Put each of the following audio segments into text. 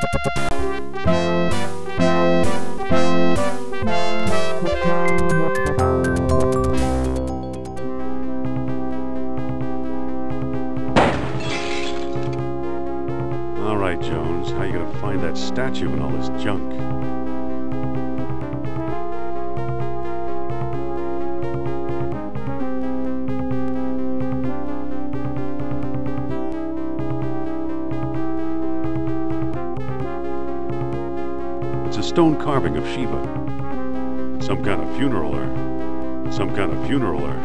All right, Jones, how you gonna find that statue and all this junk? It's a stone carving of Shiva. Some kind of funeral urn. Some kind of funeral urn.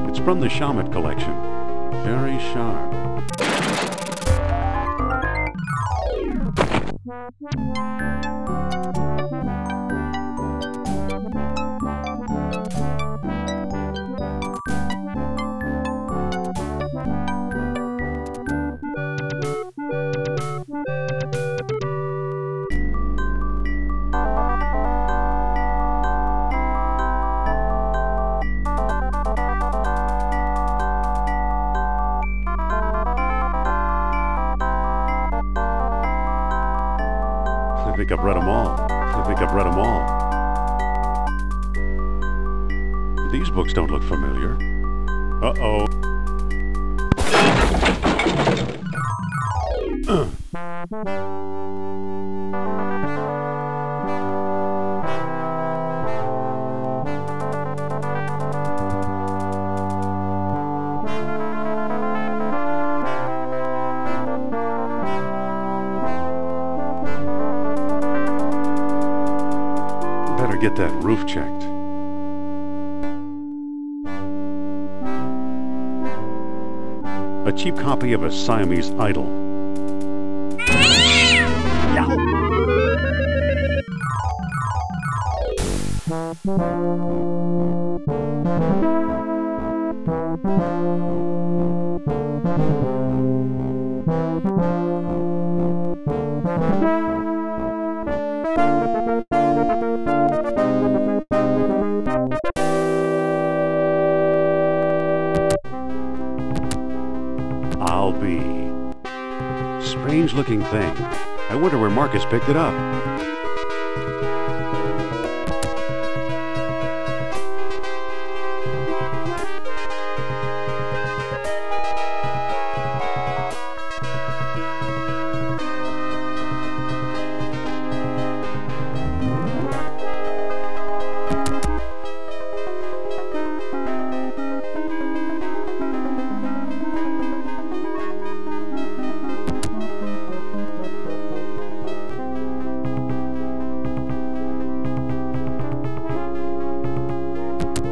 It's from the Shamet collection. Very sharp. I think I've read them all. I think I've read them all. These books don't look familiar. Uh-oh. Better get that roof checked. A cheap copy of a Siamese idol. I'll be. Strange looking thing. I wonder where Marcus picked it up.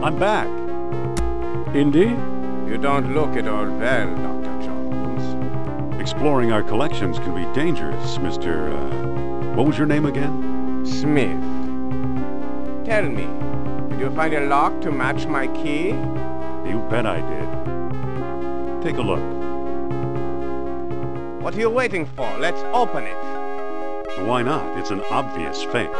I'm back. Indy? You don't look at all well, Dr. Jones. Exploring our collections can be dangerous, Mr. What was your name again? Smith. Tell me, did you find a lock to match my key? You bet I did. Take a look. What are you waiting for? Let's open it. Why not? It's an obvious fake.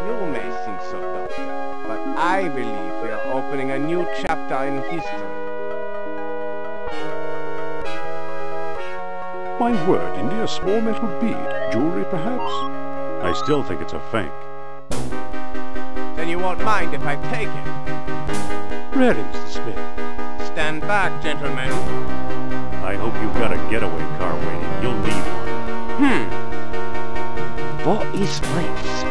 You may think so, Doctor, but I believe we are opening a new chapter in history. My word, Indy, a small metal bead. Jewelry, perhaps? I still think it's a fake. Then you won't mind if I take it. Really, Mr. Smith? Stand back, gentlemen. I hope you've got a getaway car waiting. You'll need one. What is this?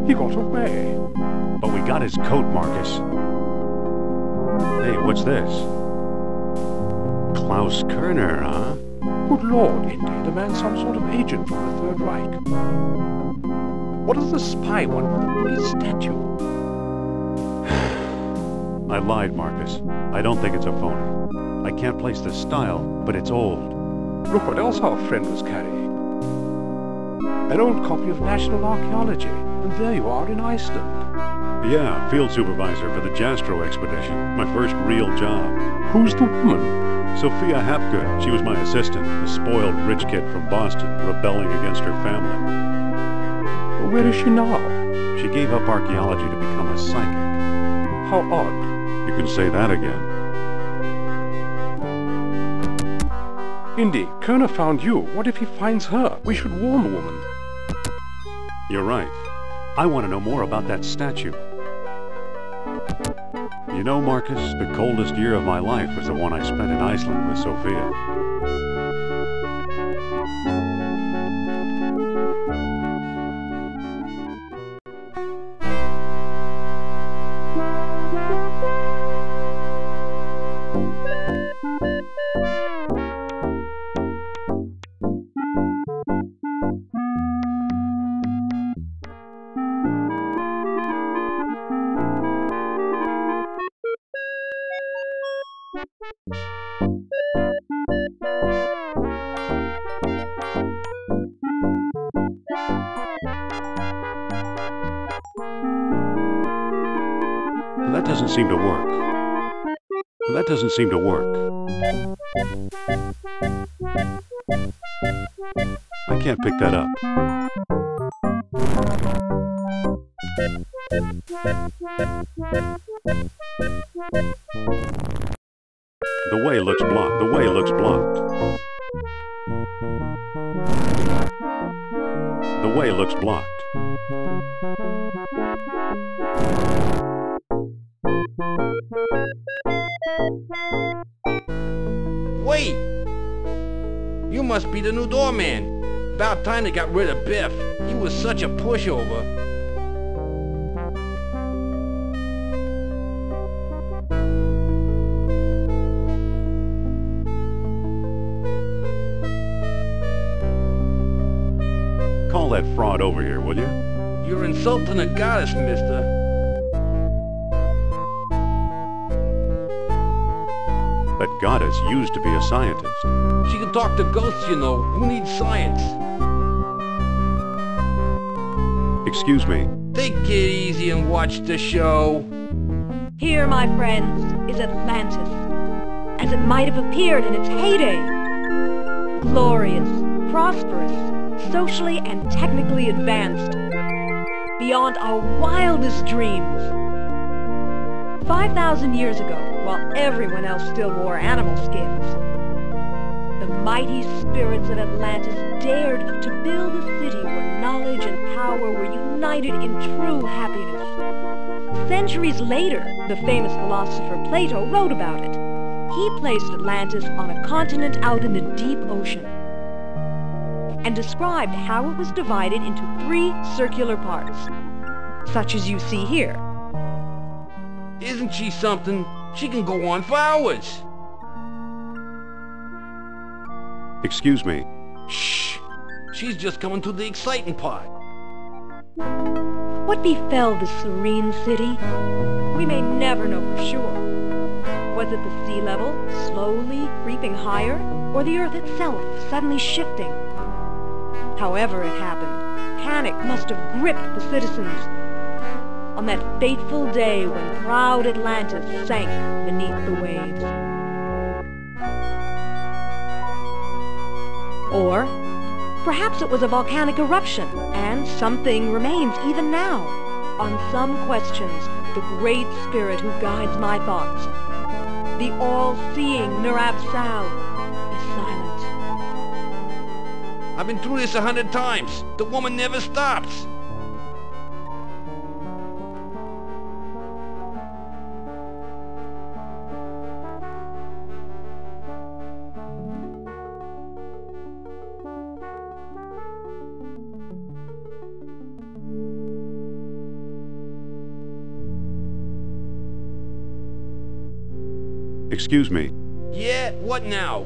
He got away. But we got his coat, Marcus. Hey, what's this? Klaus Kerner, huh? Good lord, Indy, the man's some sort of agent from the Third Reich. What does the spy want with the police statue? I lied, Marcus. I don't think it's a phony. I can't place the style, but it's old. Look what else our friend was carrying. An old copy of National Archaeology, and there you are in Iceland. Yeah, field supervisor for the Jastro expedition. My first real job. Who's the woman? Sophia Hapgood. She was my assistant, a spoiled rich kid from Boston, rebelling against her family. Where is she now? She gave up archaeology to become a psychic. How odd. You can say that again. Indy, Kerner found you. What if he finds her? We should warn the woman. You're right. I want to know more about that statue. You know, Marcus, the coldest year of my life was the one I spent in Iceland with Sophia. That doesn't seem to work. That doesn't seem to work. I can't pick that up. The way looks blocked. The way looks blocked. The way looks blocked. Wait! You must be the new doorman. About time they got rid of Biff. He was such a pushover. Call that fraud over here, will you? You're insulting a goddess, mister. That goddess used to be a scientist. She can talk to ghosts, you know. Who needs science? Excuse me. Take it easy and watch the show. Here, my friends, is Atlantis, as it might have appeared in its heyday. Glorious, prosperous, socially and technically advanced, beyond our wildest dreams. 5,000 years ago, while everyone else still wore animal skins, the mighty spirits of Atlantis dared to build a city where knowledge and power were united in true happiness. Centuries later, the famous philosopher Plato wrote about it. He placed Atlantis on a continent out in the deep ocean and described how it was divided into 3 circular parts, such as you see here. Isn't she something? She can go on for hours. Excuse me. Shh! She's just coming to the exciting part. What befell the serene city? We may never know for sure. Was it the sea level slowly creeping higher, or the earth itself suddenly shifting? However it happened, panic must have gripped the citizens on that fateful day when proud Atlantis sank beneath the waves. Or perhaps it was a volcanic eruption, and something remains even now. On some questions, the great spirit who guides my thoughts, the all-seeing Nurab Sal, is silent. I've been through this 100 times. The woman never stops. Excuse me. Yeah, what now?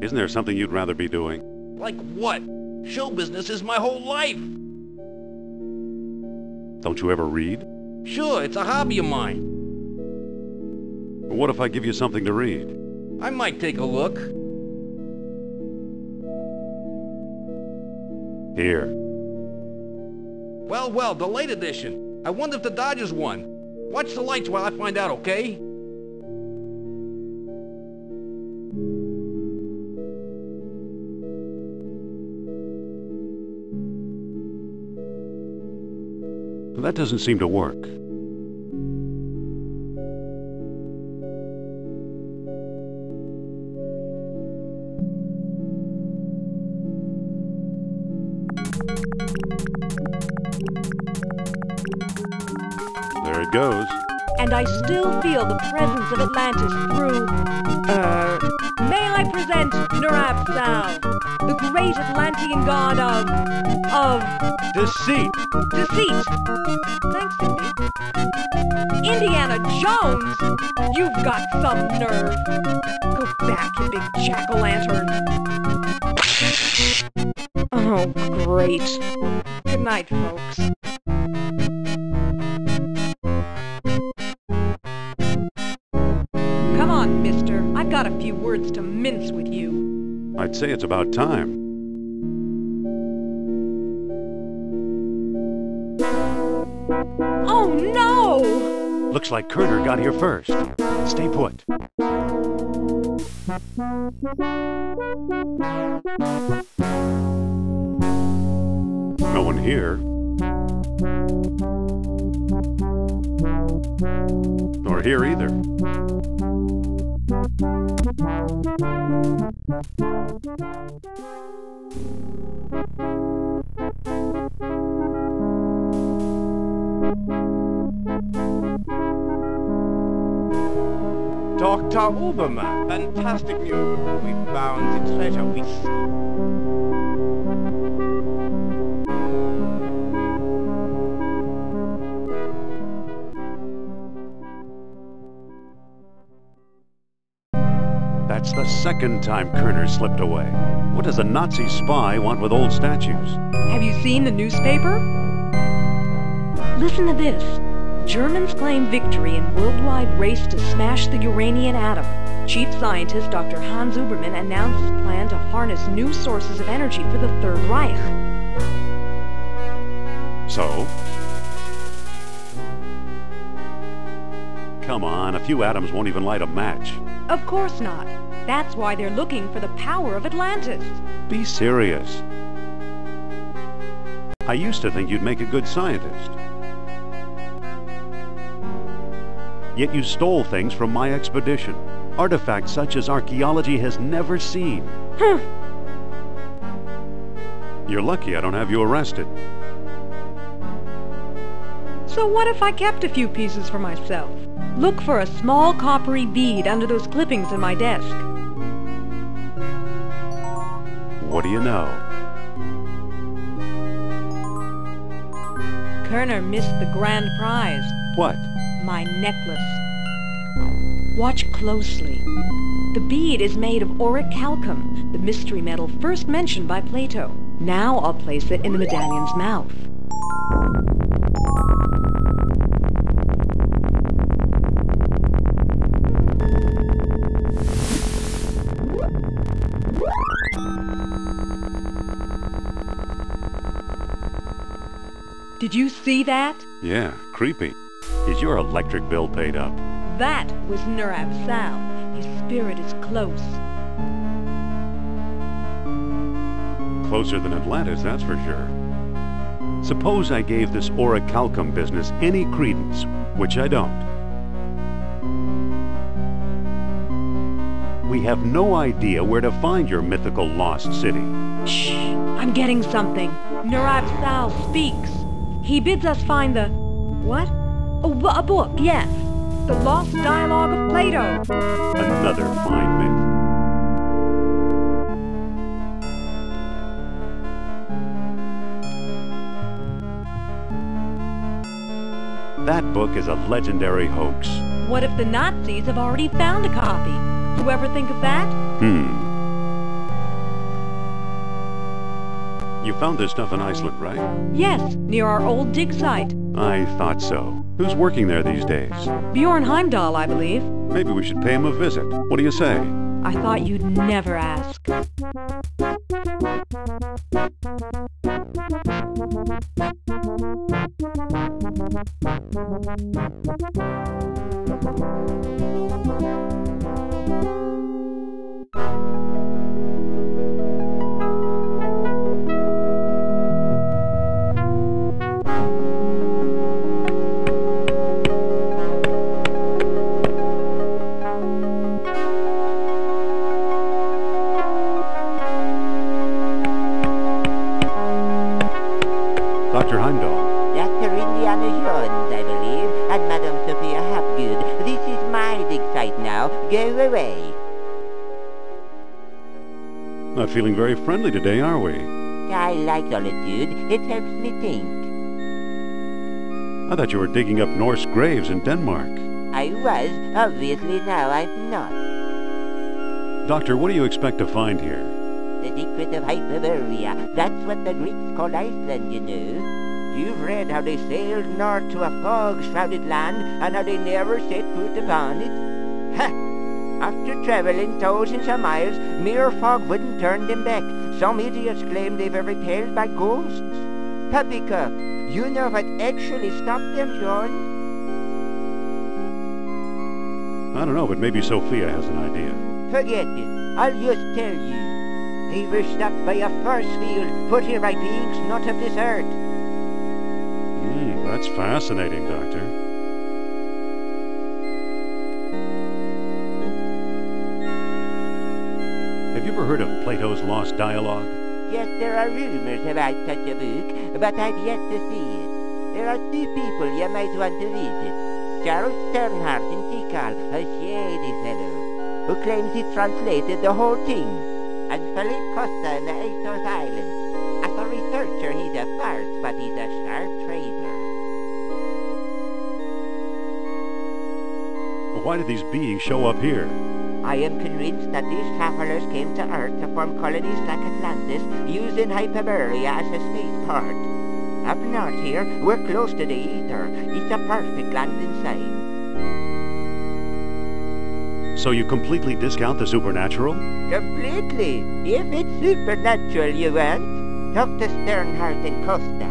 Isn't there something you'd rather be doing? Like what? Show business is my whole life. Don't you ever read? Sure, it's a hobby of mine. What if I give you something to read? I might take a look. Here. Well, the late edition. I wonder if the Dodgers won. Watch the lights while I find out, okay? That doesn't seem to work. There it goes. And I still feel the presence of Atlantis through... May I present Nurab Sal, the great Atlantean god of Deceit! deceit. Thanks, Cindy. Indiana Jones! You've got some nerve. Go back, you big jack-o'-lantern. Oh, great. Good night, folks. Come on, mister. I've got a few words to mince with you. I'd say it's about time. Oh, no! Looks like Kerner got here first. Stay put. No one here. Nor here either. Dr. Obermann, fantastic news. We found the treasure we seek. That's the second time Kerner slipped away. What does a Nazi spy want with old statues? Have you seen the newspaper? Listen to this. Germans claim victory in worldwide race to smash the Uranian atom. Chief scientist Dr. Hans Ubermann announced his plan to harness new sources of energy for the Third Reich. So? Come on, a few atoms won't even light a match. Of course not. That's why they're looking for the power of Atlantis. Be serious. I used to think you'd make a good scientist. Yet you stole things from my expedition. Artifacts such as archaeology has never seen. You're lucky I don't have you arrested. So what if I kept a few pieces for myself? Look for a small coppery bead under those clippings in my desk. What do you know? Kerner missed the grand prize. What? My necklace. Watch closely. The bead is made of orichalcum, the mystery metal first mentioned by Plato. Now I'll place it in the medallion's mouth. Did you see that? Yeah, creepy. Is your electric bill paid up? That was Nurab Sal. His spirit is close. Closer than Atlantis, that's for sure. Suppose I gave this orichalcum business any credence, which I don't. We have no idea where to find your mythical lost city. Shh! I'm getting something. Nurab Sal speaks. He bids us find the... what? Oh, a book, yes. The Lost Dialogue of Plato. Another fine myth. That book is a legendary hoax. What if the Nazis have already found a copy? You ever think of that? You found this stuff in Iceland, right? Yes, near our old dig site. I thought so. Who's working there these days? Bjorn Heimdall, I believe. Maybe we should pay him a visit. What do you say? I thought you'd never ask. Dr. Heimdall. Dr. Indiana Jones, I believe, and Madame Sophia Hapgood. This is my dig site now. Go away. Not feeling very friendly today, are we? I like solitude. It helps me think. I thought you were digging up Norse graves in Denmark. I was. Obviously now I'm not. Doctor, what do you expect to find here? The secret of Hyperborea. That's what the Greeks called Iceland, you know. You've read how they sailed north to a fog-shrouded land and how they never set foot upon it. Ha! After traveling thousands of miles, mere fog wouldn't turn them back. Some idiots claim they were repelled by ghosts. Poppycock, you know what actually stopped them, John? I don't know, but maybe Sophia has an idea. Forget it. I'll just tell you. They were stopped by a force field put here by beings not of this earth. That's fascinating, Doctor. Have you ever heard of Plato's Lost Dialogue? Yes, there are rumors about such a book, but I've yet to see it. There are two people you might want to visit. Charles Sternhardt in Tikal, a shady fellow, who claims he translated the whole thing, and Philippe Costa in the Athos Islands. As a researcher, he's a farce, but he's a sharp trader. But why did these beings show up here? I am convinced that these travelers came to Earth to form colonies like Atlantis, using Hyperborea as a spaceport. Up north here, we're close to the ether. It's a perfect landing site. So you completely discount the supernatural? Completely. If it's supernatural you want, talk to Sternhardt and Costa.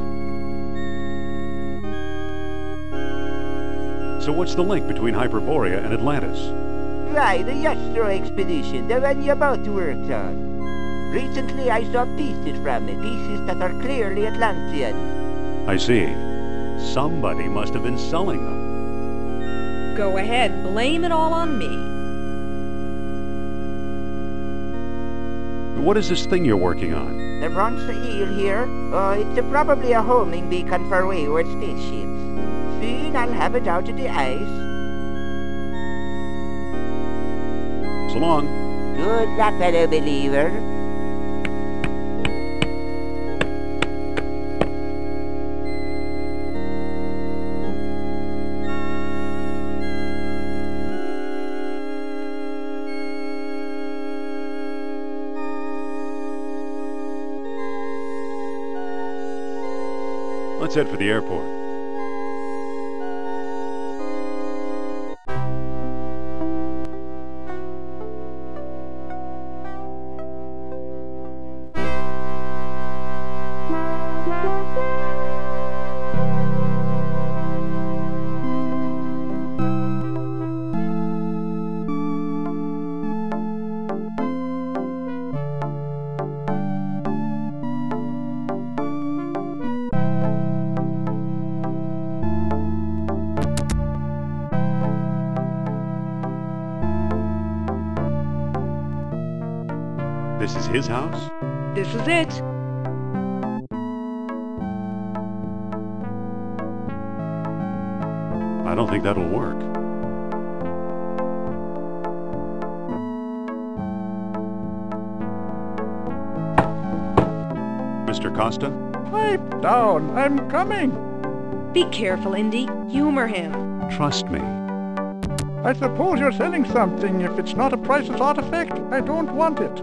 So what's the link between Hyperborea and Atlantis? Why, the Yastro expedition, the one you both worked on. Recently I saw pieces from it, pieces that are clearly Atlantean. I see. Somebody must have been selling them. Go ahead, blame it all on me. What is this thing you're working on? The bronze eel here? It's probably a homing beacon for wayward spaceships. Soon I'll have it out of the ice. So long. Good luck, fellow believer. Let's head for the airport. This is his house? This is it. I don't think that'll work. Mr. Costa? Pipe down, I'm coming. Be careful, Indy. Humor him. Trust me. I suppose you're selling something. If it's not a priceless artifact, I don't want it.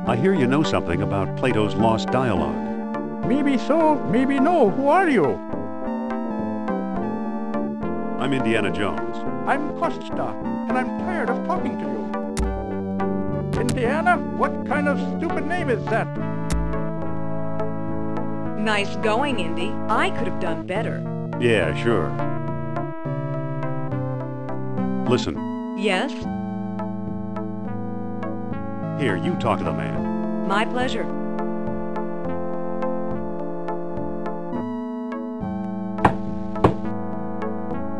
I hear you know something about Plato's Lost Dialogue. Maybe so, maybe no. Who are you? I'm Indiana Jones. I'm Costa, and I'm tired of talking to you. Indiana? What kind of stupid name is that? Nice going, Indy. I could have done better. Yeah, sure. Listen, Yes? here, you talk to the man. My pleasure.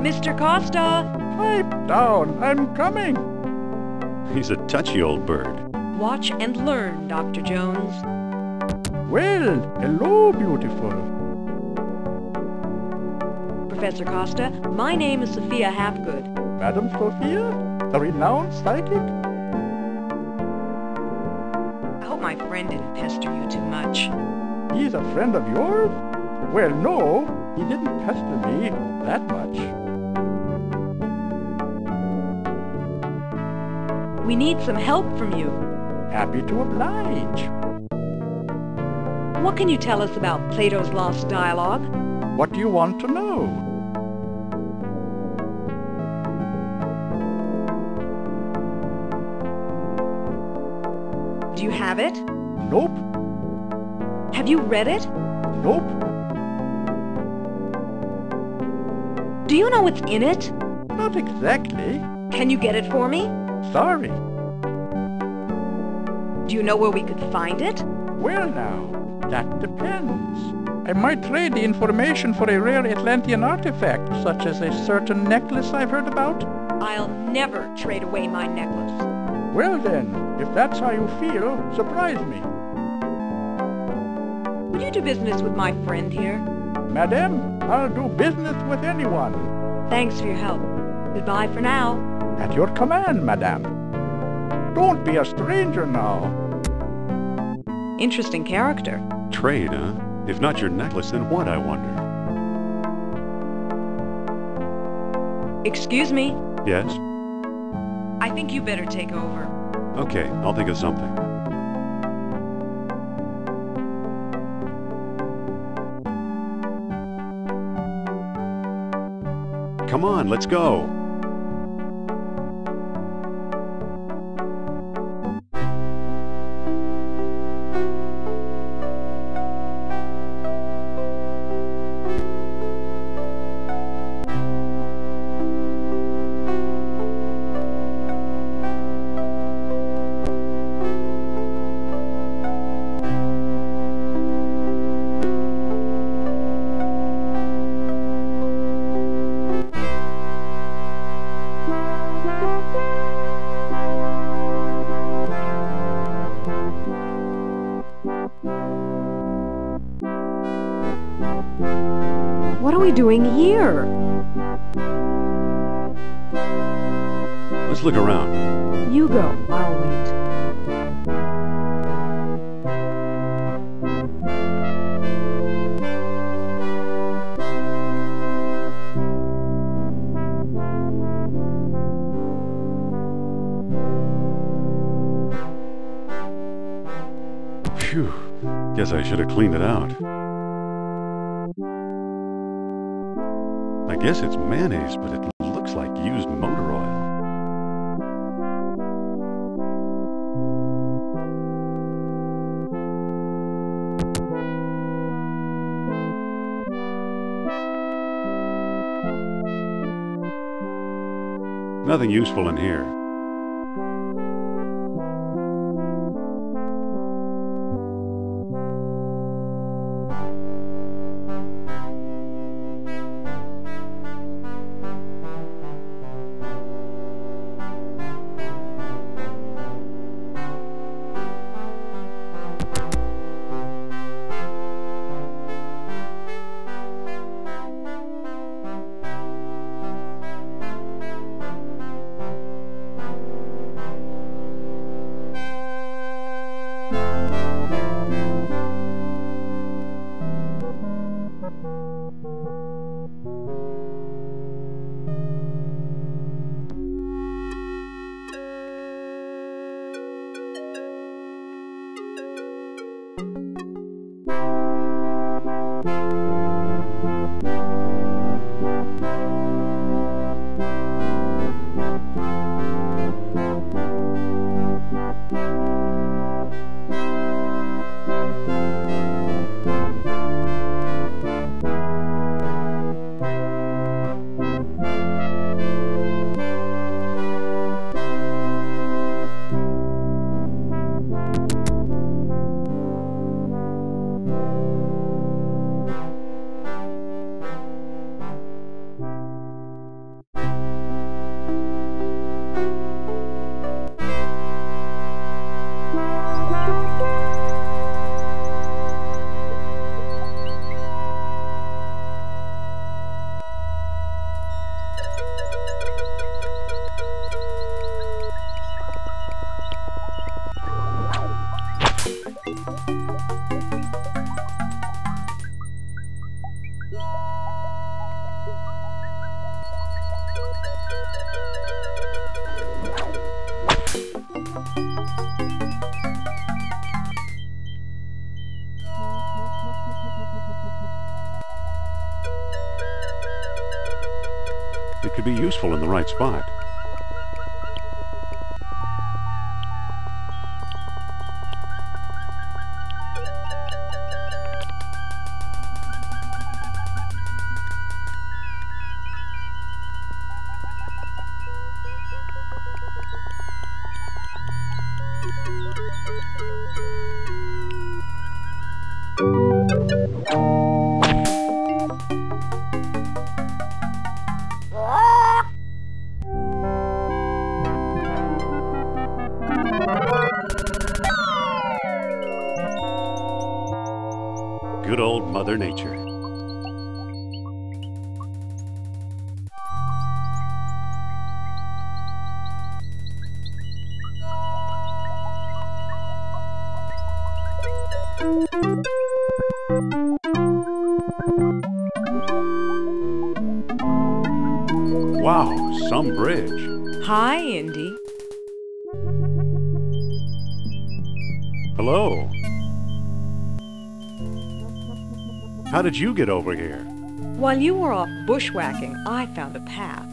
Mr. Costa! Pipe down, I'm coming. He's a touchy old bird. Watch and learn, Dr. Jones. Well, hello, beautiful. Professor Costa, my name is Sophia Hapgood. Madam Sophia, a renowned psychic? I hope my friend didn't pester you too much. He's a friend of yours? Well, no, he didn't pester me that much. We need some help from you. Happy to oblige. What can you tell us about Plato's Lost Dialogue? What do you want to know? Do you have it? Nope, Have you read it? nope. Do you know what's in it? Not exactly. Can you get it for me? Sorry. Do you know where we could find it? Well now, that depends. I might trade the information for a rare Atlantean artifact, such as a certain necklace I've heard about. I'll never trade away my necklace. Well then, if that's how you feel, surprise me. Would you do business with my friend here? Madame, I'll do business with anyone. Thanks for your help. Goodbye for now. At your command, madame. Don't be a stranger now. Interesting character. Trade, huh? If not your necklace, then what, I wonder? Excuse me. Yes? I think you better take over. Okay, I'll think of something. Come on, let's go. What are we doing here? Let's look around. You go. I'll wait. Phew. Guess I should have cleaned it out. I guess it's mayonnaise, but it looks like used motor oil. Nothing useful in here. It could be useful in the right spot. Good old Mother Nature. Wow, some bridge. Hi, Indy. Hello. How did you get over here? While you were off bushwhacking, I found a path.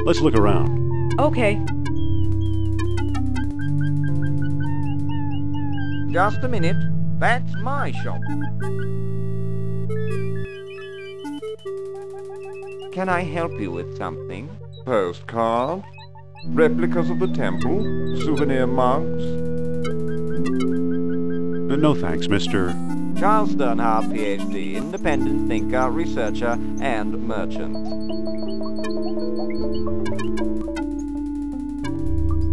Let's look around. Okay. Just a minute. That's my shop. Can I help you with something? Postcard? Replicas of the temple? Souvenir mugs? No thanks, Mr. Charles Sternhardt, PhD, independent thinker, researcher, and merchant.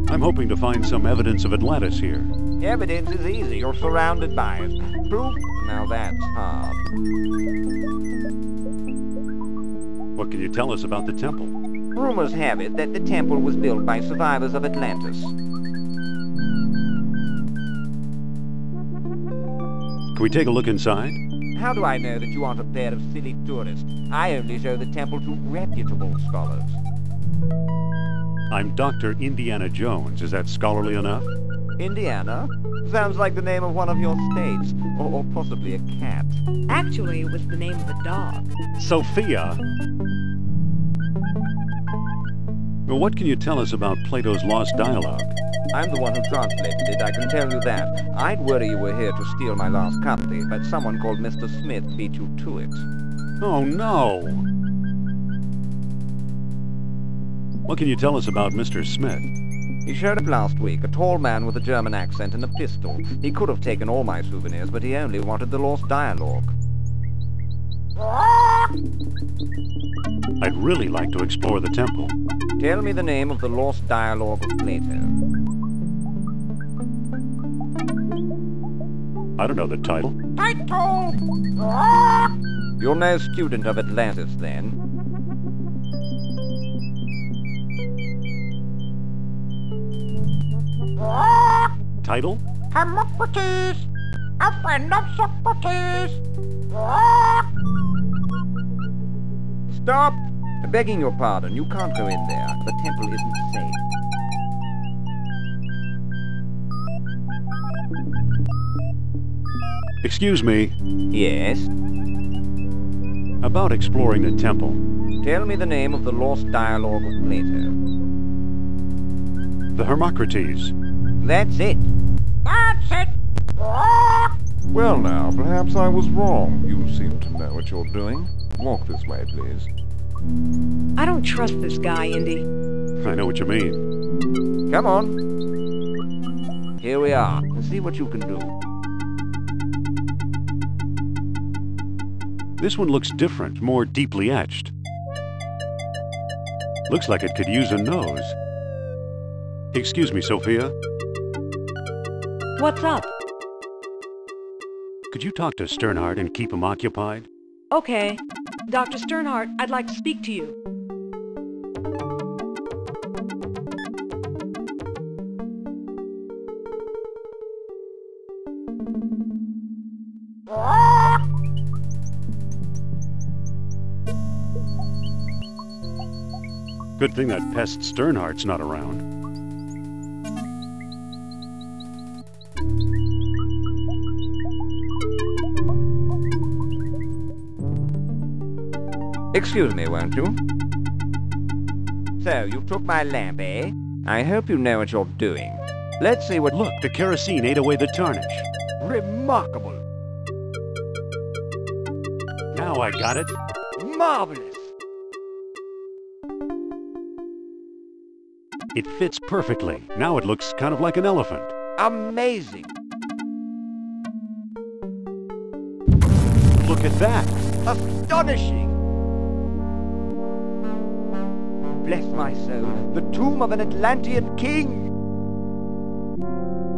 I'm hoping to find some evidence of Atlantis here. Evidence is easy. You're surrounded by it. Proof? Now that's hard. What can you tell us about the temple? Rumors have it that the temple was built by survivors of Atlantis. Can we take a look inside? How do I know that you aren't a pair of silly tourists? I only show the temple to reputable scholars. I'm Dr. Indiana Jones. Is that scholarly enough? Indiana? Sounds like the name of one of your states, or possibly a cat. Actually, it was the name of a dog. Sophia! Well, what can you tell us about Plato's Lost Dialogue? I'm the one who translated it, I can tell you that. I'd worry you were here to steal my last copy, but someone called Mr. Smith beat you to it. Oh, no! What can you tell us about Mr. Smith? He showed up last week, a tall man with a German accent and a pistol. He could have taken all my souvenirs, but he only wanted the Lost Dialogue. I'd really like to explore the temple. Tell me the name of the Lost Dialogue of Plato. I don't know the title. Title! You're no student of Atlantis, then. Title? Hermocrates! A friend of Socrates! Stop! Begging your pardon, you can't go in there. The temple isn't safe. Excuse me. Yes? About exploring the temple. Tell me the name of the Lost Dialogue of Plato. The Hermocrates. That's it. That's it! Well now, perhaps I was wrong. You seem to know what you're doing. Walk this way, please. I don't trust this guy, Indy. I know what you mean. Come on. Here we are. See what you can do. This one looks different, more deeply etched. Looks like it could use a nose. Excuse me, Sophia. What's up? Could you talk to Sternhardt and keep him occupied? Okay. Dr. Sternhardt, I'd like to speak to you. Good thing that pest Sternhart's not around. Excuse me, won't you? So, you took my lamp, eh? I hope you know what you're doing. Let's see what... Look, the kerosene ate away the tarnish. Remarkable. Now I got it. Marvelous. It fits perfectly. Now it looks kind of like an elephant. Amazing. Look at that. Astonishing. Bless my soul, the tomb of an Atlantean king.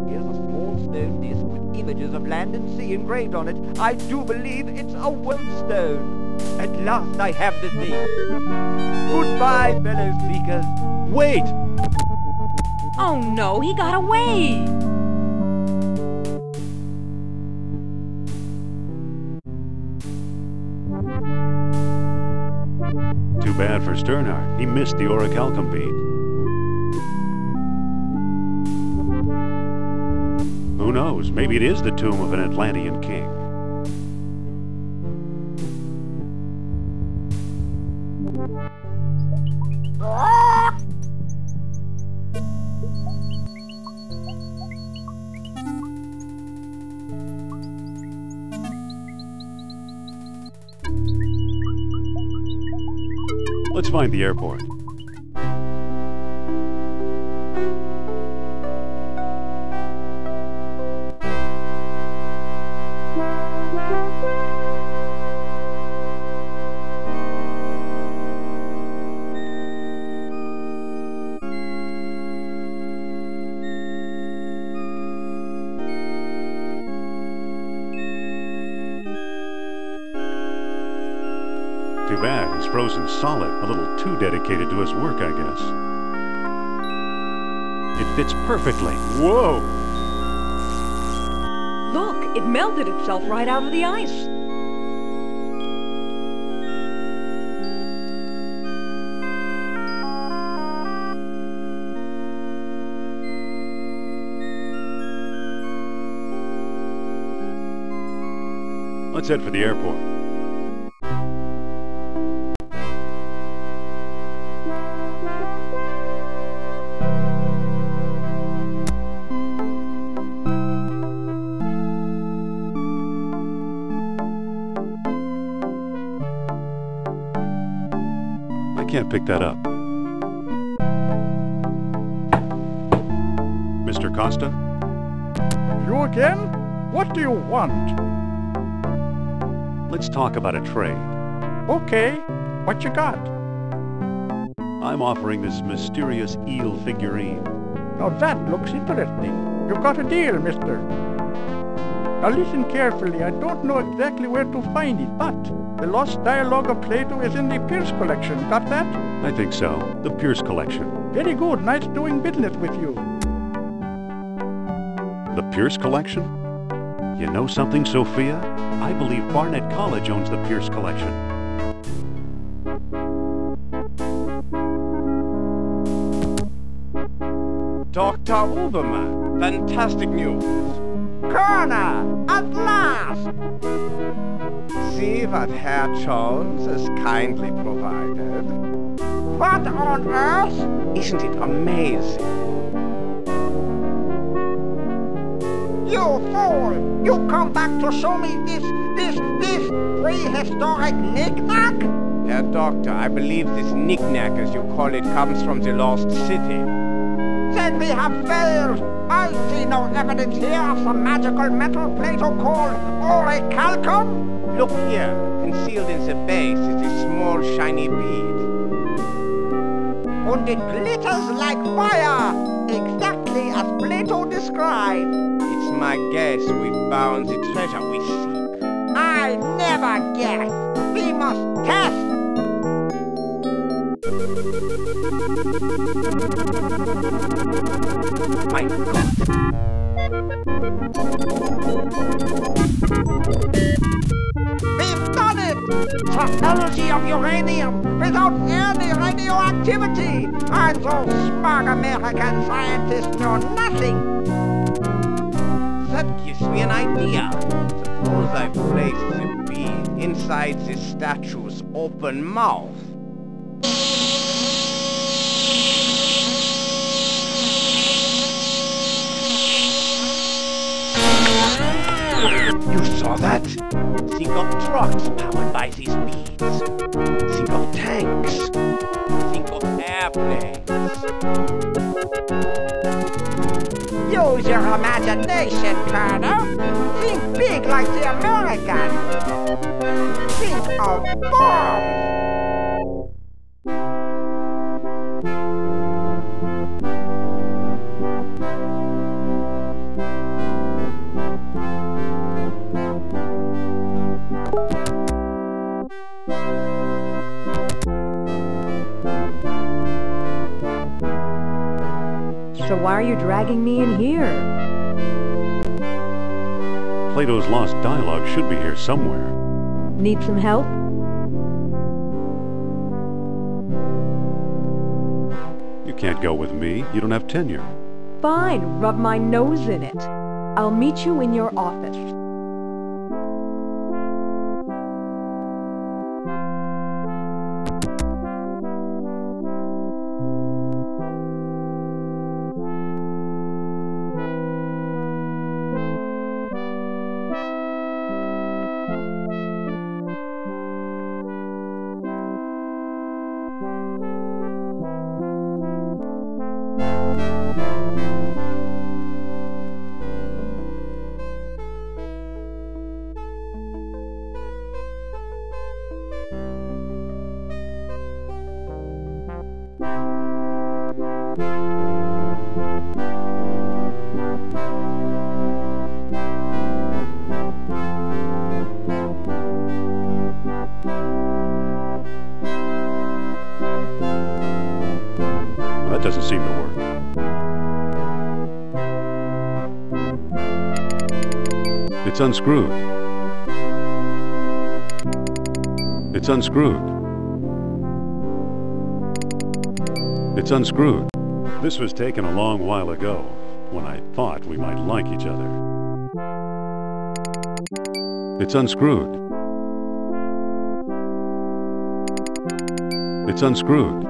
Here's a small stone disc with images of land and sea engraved on it. I do believe it's a Woolstone. At last I have the thing. Goodbye, fellow seekers. Wait! Oh no, he got away! Too bad for Sternhart. He missed the orichalcum bead. Who knows? Maybe it is the tomb of an Atlantean king. Let's find the airport. Too bad, he's frozen solid. A little too dedicated to his work, I guess. It fits perfectly. Whoa! Look, it melted itself right out of the ice. Let's head for the airport. I can't pick that up. Mr. Costa? You again? What do you want? Let's talk about a trade. Okay, what you got? I'm offering this mysterious eel figurine. Now that looks interesting. You got a deal, mister. Now listen carefully. I don't know exactly where to find it, but the Lost Dialogue of Plato is in the Pierce collection. Got that? I think so. The Pierce collection. Very good. Nice doing business with you. The Pierce collection? You know something, Sophia? I believe Barnett College owns the Pierce collection. Dr. Uberman, fantastic news. Kerner, at last! See what Herr Jones has kindly provided. What on earth? Isn't it amazing? You fool! You come back to show me this prehistoric knick-knack? Herr Doctor, I believe this knick-knack, as you call it, comes from the Lost City. Then we have failed! I see no evidence here of some magical metal Plato called orichalcum. Look here, concealed in the base is a small shiny bead. And it glitters like fire, exactly as Plato described. It's my guess we've found the treasure we seek. I never guess. We must test. My God! We've done it! Technology of uranium without any radioactivity. And those smug American scientists know nothing. That gives me an idea. Suppose I place the bead inside the statue's open mouth. You saw that? Think of trucks powered by these beads. Think of tanks. Think of airplanes. Use your imagination, Colonel. Think big like the Americans. Think of bombs. So why are you dragging me in here? Plato's Lost Dialogue should be here somewhere. Need some help? You can't go with me. You don't have tenure. Fine, rub my nose in it. I'll meet you in your office. That doesn't seem to work. It's unscrewed. It's unscrewed. It's unscrewed. This was taken a long while ago, when I thought we might like each other. It's unscrewed. It's unscrewed.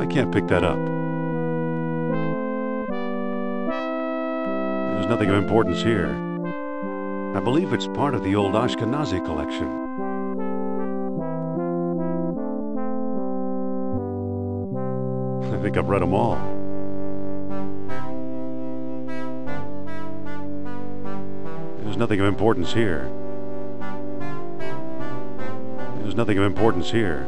I can't pick that up. There's nothing of importance here. I believe it's part of the old Ashkenazi collection. I think I've read them all. There's nothing of importance here. There's nothing of importance here.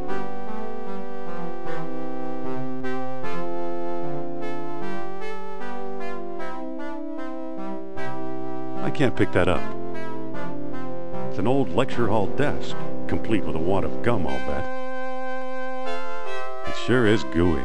I can't pick that up. It's an old lecture hall desk, complete with a wad of gum, I'll bet. It sure is gooey.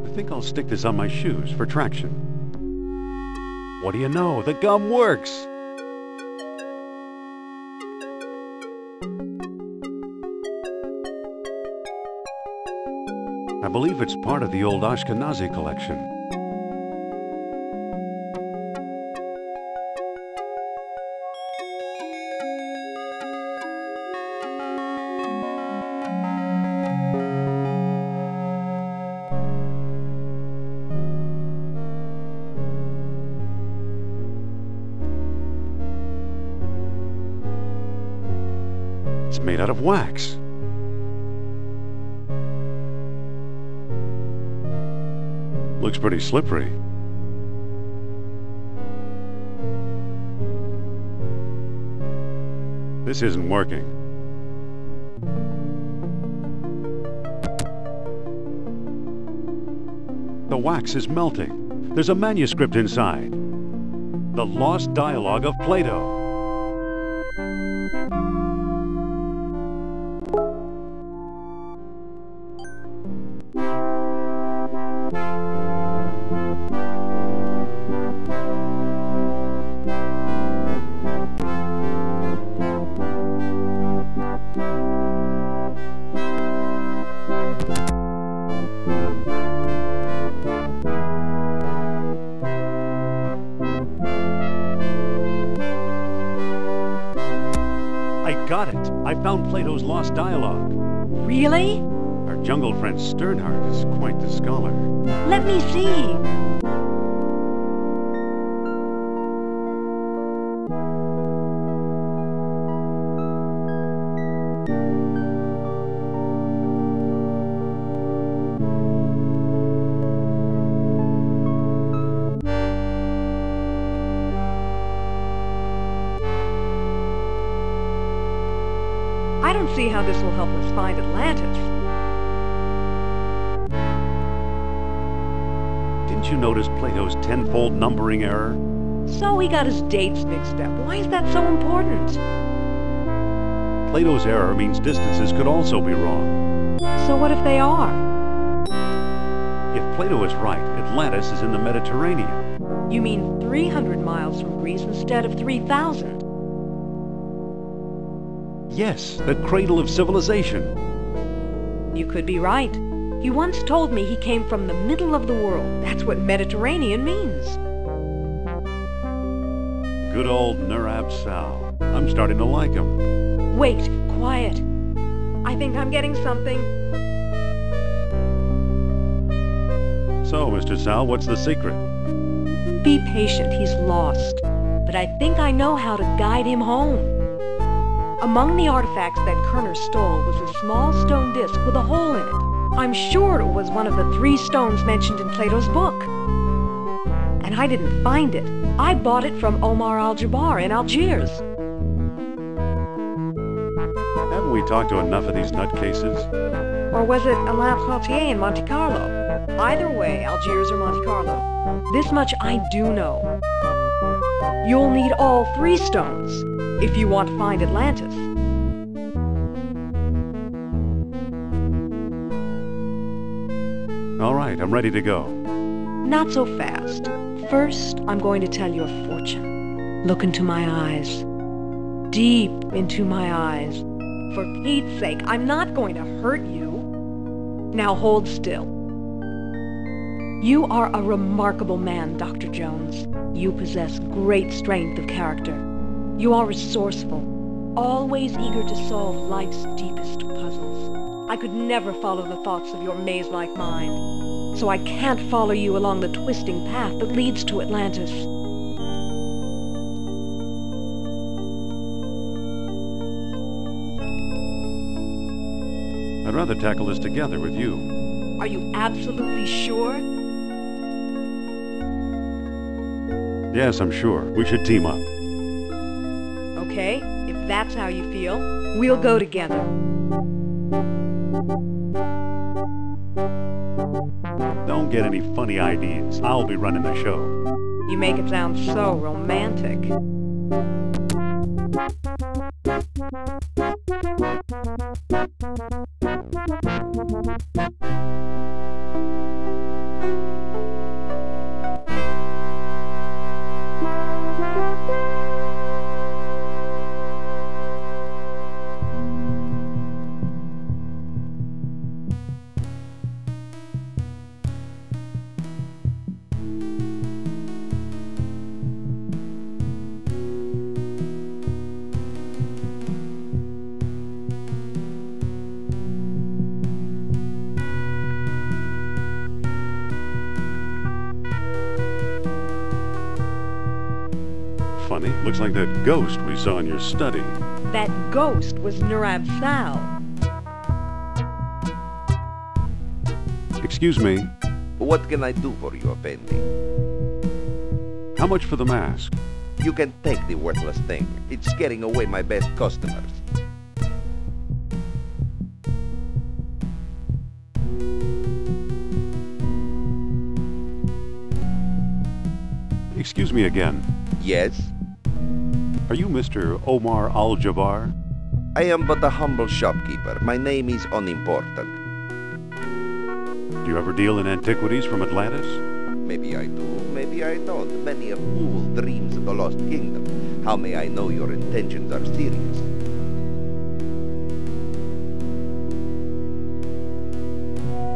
I think I'll stick this on my shoes for traction. What do you know? The gum works! I believe it's part of the old Ashkenazi collection. It's made out of wax. Looks pretty slippery. This isn't working. The wax is melting. There's a manuscript inside. The Lost Dialogue of Plato. Got it. I found Plato's Lost Dialogue. Really? Our jungle friend Sternhardt is quite the scholar. Let me see. I don't see how this will help us find Atlantis. Didn't you notice Plato's tenfold numbering error? So he got his dates mixed up. Why is that so important? Plato's error means distances could also be wrong. So what if they are? If Plato is right, Atlantis is in the Mediterranean. You mean 300 miles from Greece instead of 3,000? Yes, the cradle of civilization. You could be right. He once told me he came from the middle of the world. That's what Mediterranean means. Good old Nurab Sal. I'm starting to like him. Wait, quiet. I think I'm getting something. So, Mr. Sal, what's the secret? Be patient, he's lost. But I think I know how to guide him home. Among the artifacts that Kerner stole was a small stone disc with a hole in it. I'm sure it was one of the 3 stones mentioned in Plato's book. And I didn't find it. I bought it from Omar Al-Jabbar in Algiers. Haven't we talked to enough of these nutcases? Or was it Alain Cartier in Monte Carlo? Either way, Algiers or Monte Carlo. This much I do know. You'll need all 3 stones if you want to find Atlantis. All right, I'm ready to go. Not so fast. First, I'm going to tell your fortune. Look into my eyes. Deep into my eyes. For Pete's sake, I'm not going to hurt you. Now hold still. You are a remarkable man, Dr. Jones. You possess great strength of character. You are resourceful, always eager to solve life's deepest puzzles. I could never follow the thoughts of your maze-like mind, so I can't follow you along the twisting path that leads to Atlantis. I'd rather tackle this together with you. Are you absolutely sure? Yes, I'm sure. We should team up. Okay, if that's how you feel, we'll go together. Don't get any funny ideas. I'll be running the show. You make it sound so romantic. Funny. Looks like that ghost we saw in your study. That ghost was Nurab Sal. Excuse me. What can I do for you, Effendi? How much for the mask? You can take the worthless thing. It's scaring away my best customers. Excuse me again. Yes? Are you Mr. Omar Al-Jabbar? I am but a humble shopkeeper. My name is unimportant. Do you ever deal in antiquities from Atlantis? Maybe I do, maybe I don't. Many a fool dreams of the Lost Kingdom. How may I know your intentions are serious?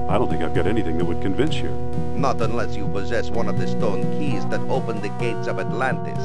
I don't think I've got anything that would convince you. Not unless you possess one of the stone keys that open the gates of Atlantis.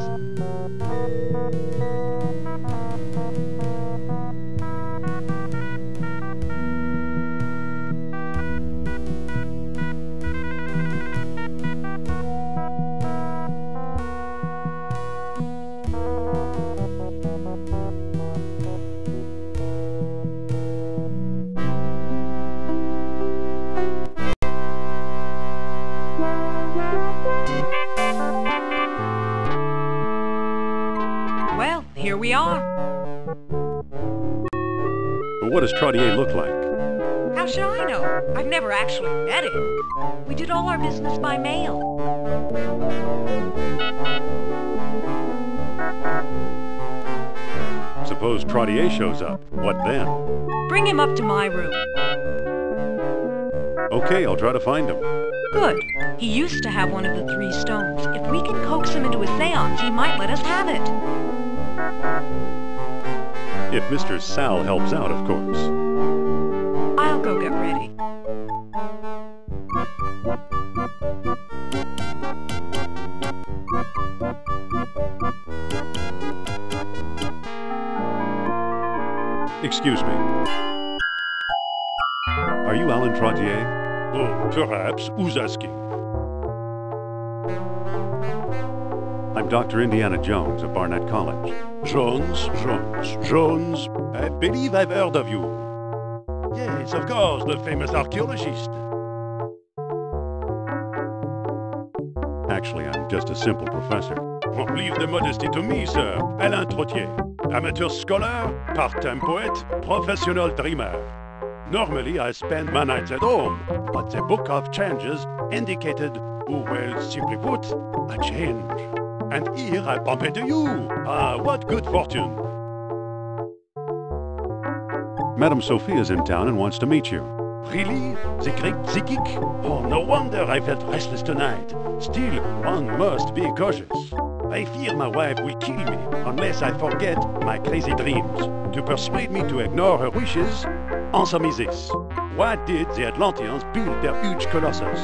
Here we are. But what does Trottier look like? How should I know? I've never actually met him. We did all our business by mail. Suppose Trottier shows up. What then? Bring him up to my room. Okay, I'll try to find him. Good. He used to have one of the 3 stones. If we can coax him into a seance, he might let us have it. If Mr. Sal helps out, of course. I'll go get ready. Excuse me. Are you Alan Trottier? Oh, perhaps. Who's asking? I'm Dr. Indiana Jones of Barnett College. Jones? I believe I've heard of you. Yes, of course, the famous archaeologist. Actually, I'm just a simple professor. Oh, leave the modesty to me, sir. Alain Trottier. Amateur scholar, part-time poet, professional dreamer. Normally, I spend my nights at home, but the Book of Changes indicated, well, simply put, a change. And here I bump into you. Ah, what good fortune. Madame Sophia's in town and wants to meet you. Really? The great psychic? Oh, no wonder I felt restless tonight. Still, one must be cautious. I fear my wife will kill me unless I forget my crazy dreams. To persuade me to ignore her wishes, answer me this. Why did the Atlanteans build their huge colossus?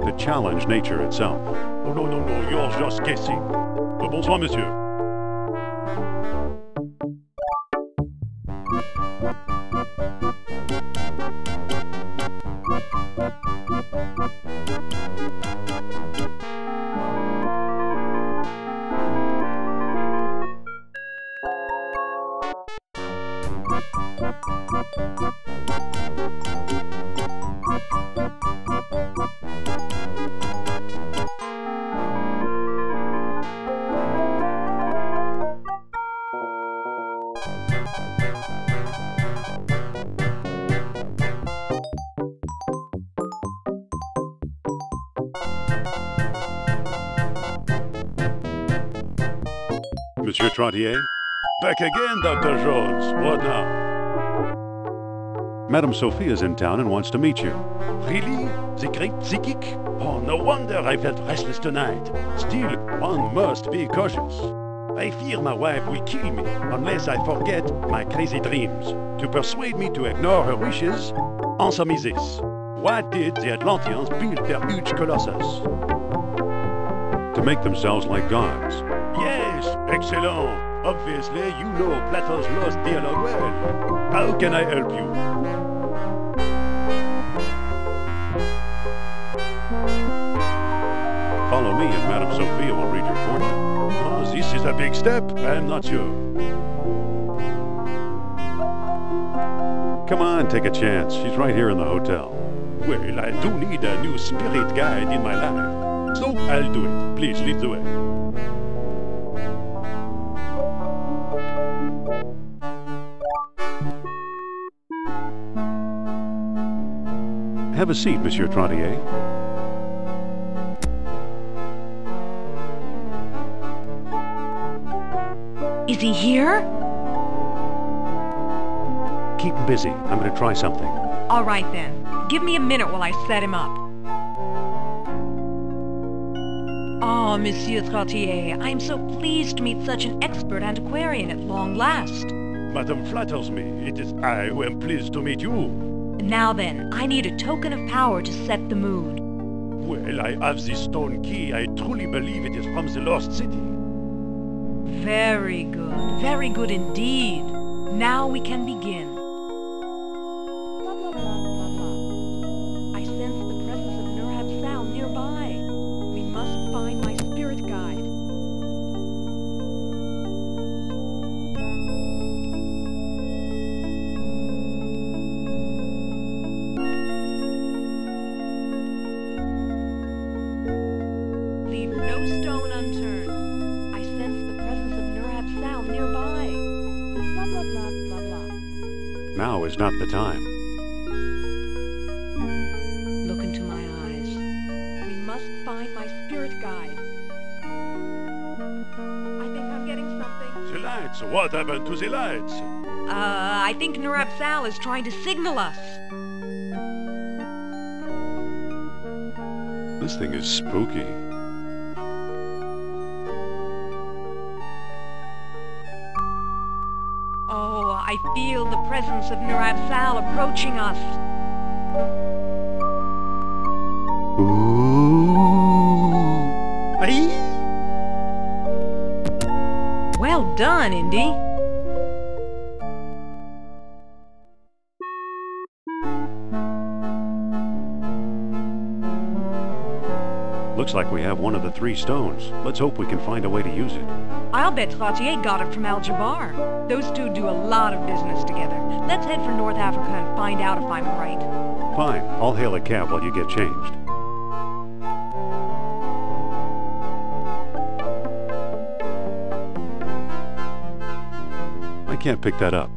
To challenge nature itself. Oh, no, you're just guessing. Bonsoir, monsieur. Monsieur Trottier? Back again, Dr. Jones. What now? Madame Sophia's in town and wants to meet you. Really? The great psychic? Oh, no wonder I felt restless tonight. Still, one must be cautious. I fear my wife will kill me unless I forget my crazy dreams. To persuade me to ignore her wishes, answer me this. Why did the Atlanteans build their huge colossus? To make themselves like gods. Yes, excellent. Obviously, you know Plato's Lost Dialogue well. How can I help you? Follow me and Madame Sophia will read your fortune. Oh, this is a big step. I'm not sure. Come on, take a chance. She's right here in the hotel. Well, I do need a new spirit guide in my life. So I'll do it. Please lead the way. Have a seat, Monsieur Trontier. Is he here? Keep him busy. I'm going to try something. All right then. Give me a minute while I set him up. Oh, Monsieur Trottier, I am so pleased to meet such an expert antiquarian at long last. Madame flatters me. It is I who am pleased to meet you. Now then, I need a token of power to set the mood. Well, I have this stone key. I truly believe it is from the lost city. Very good indeed. Now we can begin. Blah, blah, blah, blah, blah. I sense the presence of Nurab Sal nearby. We must find my spirit guide. Leave no stone unturned. I sense the presence of Nurab Sal nearby. Blah, blah, blah, blah, blah. Now is not the time. Look into my eyes. We must find my spirit guide. I think I'm getting something. The lights. What happened to the lights? I think Nurab Sal is trying to signal us. This thing is spooky. Oh, I feel the presence of Nurab Sal approaching us. Ooh. Aye. Well done, Indy. Looks like we have one of the 3 stones. Let's hope we can find a way to use it. I'll bet Trottier got it from Al-Jabbar. Those two do a lot of business together. Let's head for North Africa and find out if I'm right. Fine. I'll hail a cab while you get changed. I can't pick that up.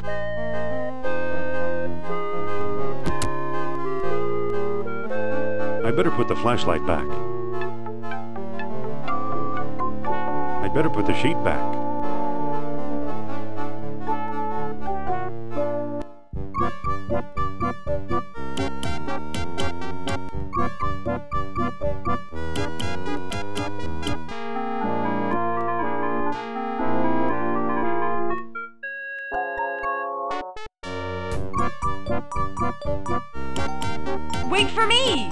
I better put the flashlight back. I'd better put the sheet back. Wait for me!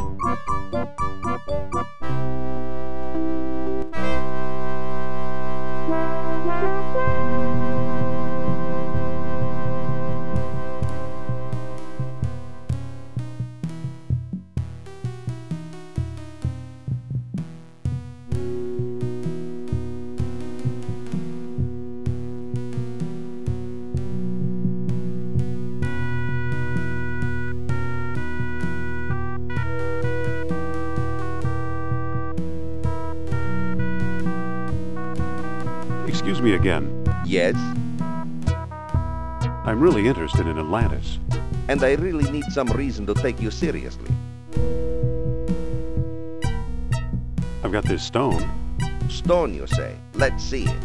Excuse me again. Yes, I'm really interested in Atlantis. and I really need some reason to take you seriously. I've got this stone. Stone, you say? Let's see it.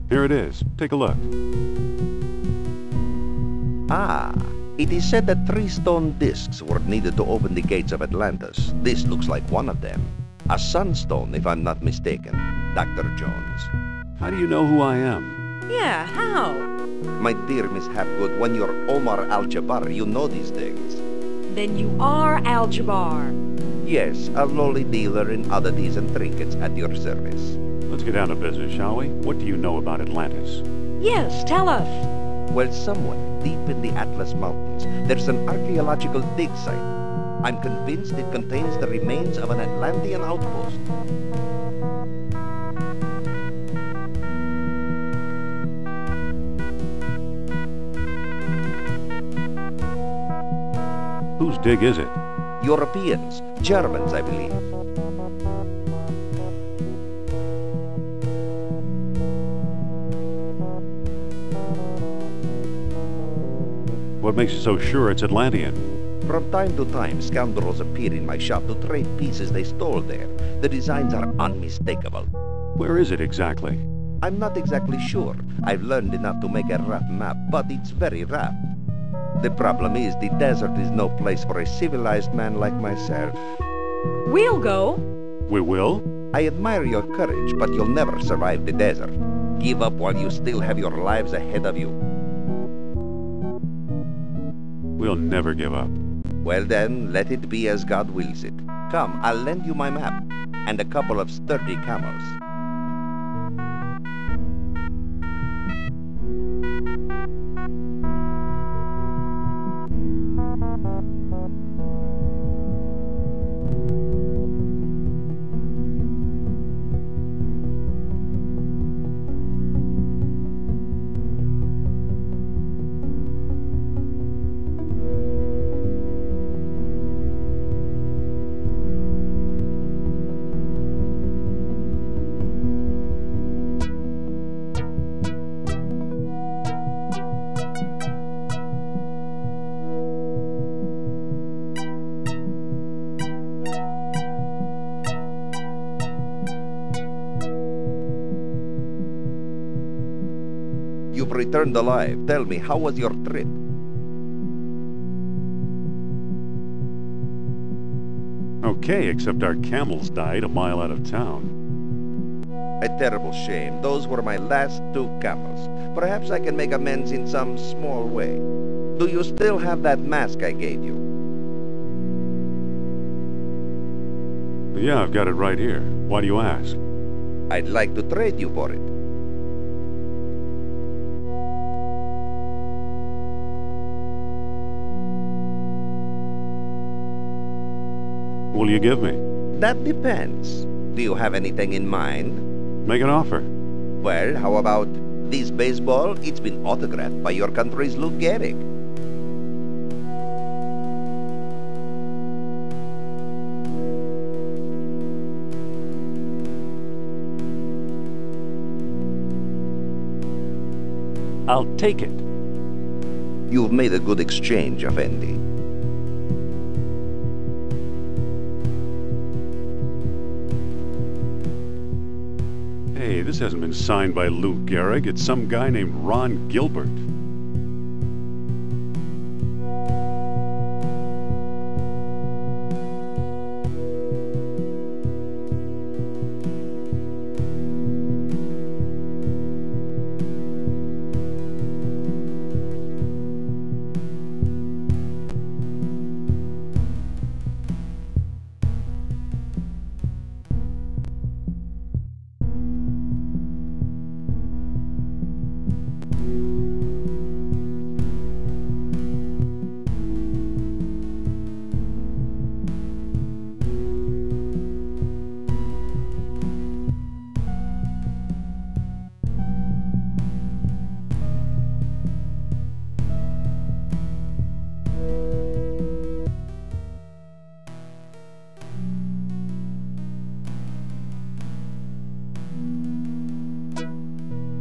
Here it is. Take a look. Ah, it is said that 3 stone discs were needed to open the gates of Atlantis. This looks like one of them. A sunstone, if I'm not mistaken, Dr. Jones. How do you know who I am? Yeah, how? My dear Miss Hapgood, when you're Omar Al-Jabbar, you know these things. Then you are Al-Jabbar. Yes, a lowly dealer in oddities and trinkets at your service. Let's get down to business, shall we? What do you know about Atlantis? Yes, tell us. Well, somewhere deep in the Atlas Mountains, there's an archaeological dig site. I'm convinced it contains the remains of an Atlantean outpost. Whose dig is it? Europeans, Germans, I believe. What makes you so sure it's Atlantean? From time to time, scoundrels appear in my shop to trade pieces they stole there. The designs are unmistakable. Where is it exactly? I'm not exactly sure. I've learned enough to make a rough map, but it's very rough. The problem is the desert is no place for a civilized man like myself. We'll go. We will? I admire your courage, but you'll never survive the desert. Give up while you still have your lives ahead of you. We'll never give up. Well then, let it be as God wills it. Come, I'll lend you my map, and a couple of sturdy camels. You've returned alive. Tell me, how was your trip? Okay, except our camels died a mile out of town. A terrible shame. Those were my last 2 camels. Perhaps I can make amends in some small way. Do you still have that mask I gave you? Yeah, I've got it right here. Why do you ask? I'd like to trade you for it. What will you give me? That depends. Do you have anything in mind? Make an offer. Well, how about this baseball? It's been autographed by your country's Lou Gehrig. I'll take it. You've made a good exchange, Effendi. Hey, this hasn't been signed by Lou Gehrig. It's some guy named Ron Gilbert.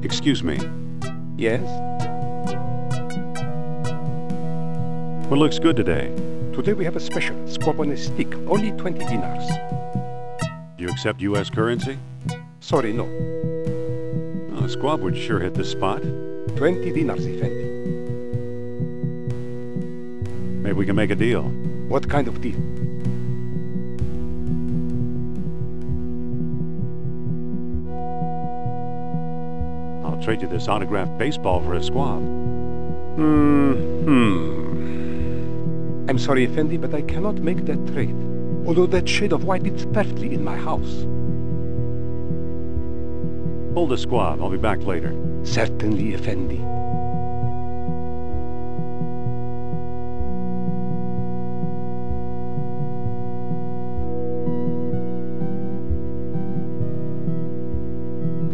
Excuse me. Yes? What looks good today? Today we have a special. Squab on a stick. Only 20 dinars. Do you accept U.S. currency? Sorry, no. Oh, a squab would sure hit the spot. 20 dinars, Effendi. Maybe we can make a deal. What kind of deal? I'll trade you this autographed baseball for a squab. I'm sorry, Effendi, but I cannot make that trade. Although that shade of white fits perfectly in my house. Hold the squab. I'll be back later. Certainly, Effendi.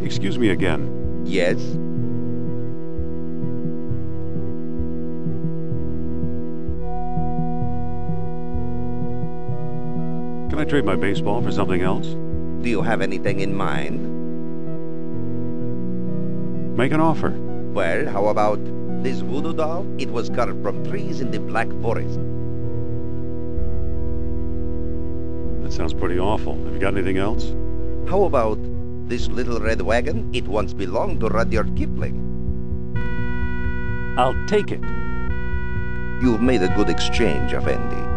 Excuse me again. Yes? Can I trade my baseball for something else? Do you have anything in mind? Make an offer. Well, how about this voodoo doll, it was carved from trees in the Black Forest. That sounds pretty awful. Have you got anything else? How about this little red wagon? It once belonged to Rudyard Kipling. I'll take it. You've made a good exchange, Effendi.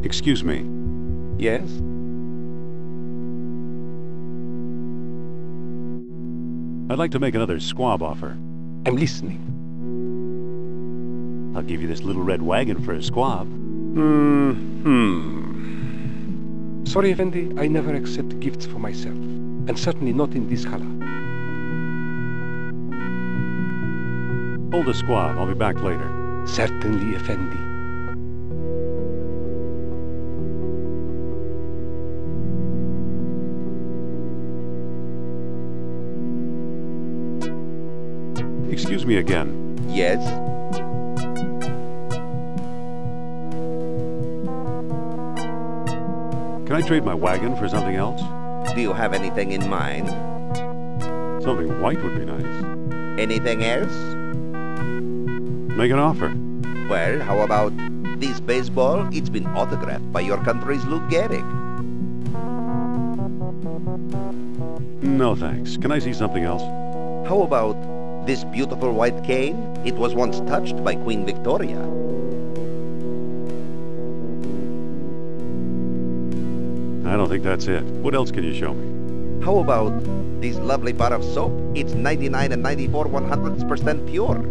Excuse me. Yes? I'd like to make another squab offer. I'm listening. I'll give you this little red wagon for a squab. Sorry, Effendi, I never accept gifts for myself. And certainly not in this color. Hold the squab. I'll be back later. Certainly, Effendi. Excuse me again. Yes? Can I trade my wagon for something else? Do you have anything in mind? Something white would be nice. Anything else? Make an offer. Well, how about this baseball? It's been autographed by your country's Lou Gehrig. No thanks. Can I see something else? How about this beautiful white cane? It was once touched by Queen Victoria. I don't think that's it. What else can you show me? How about this lovely bar of soap? It's 99 and 94 100% pure.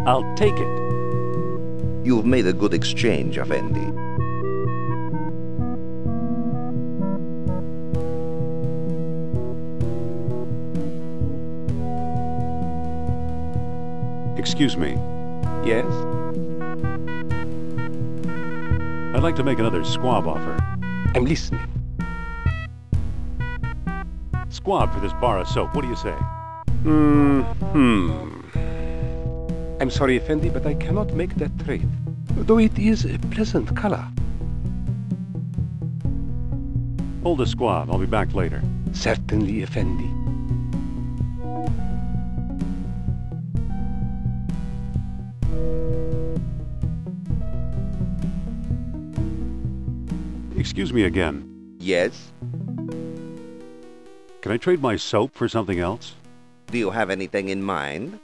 I'll take it. You've made a good exchange, Effendi. Excuse me. Yes? I'd like to make another squab offer. I'm listening. Squab for this bar of soap. What do you say? I'm sorry, Effendi, but I cannot make that trade. Though it is a pleasant color. Hold the squab. I'll be back later. Certainly, Effendi. Excuse me again. Yes? Can I trade my soap for something else? Do you have anything in mind?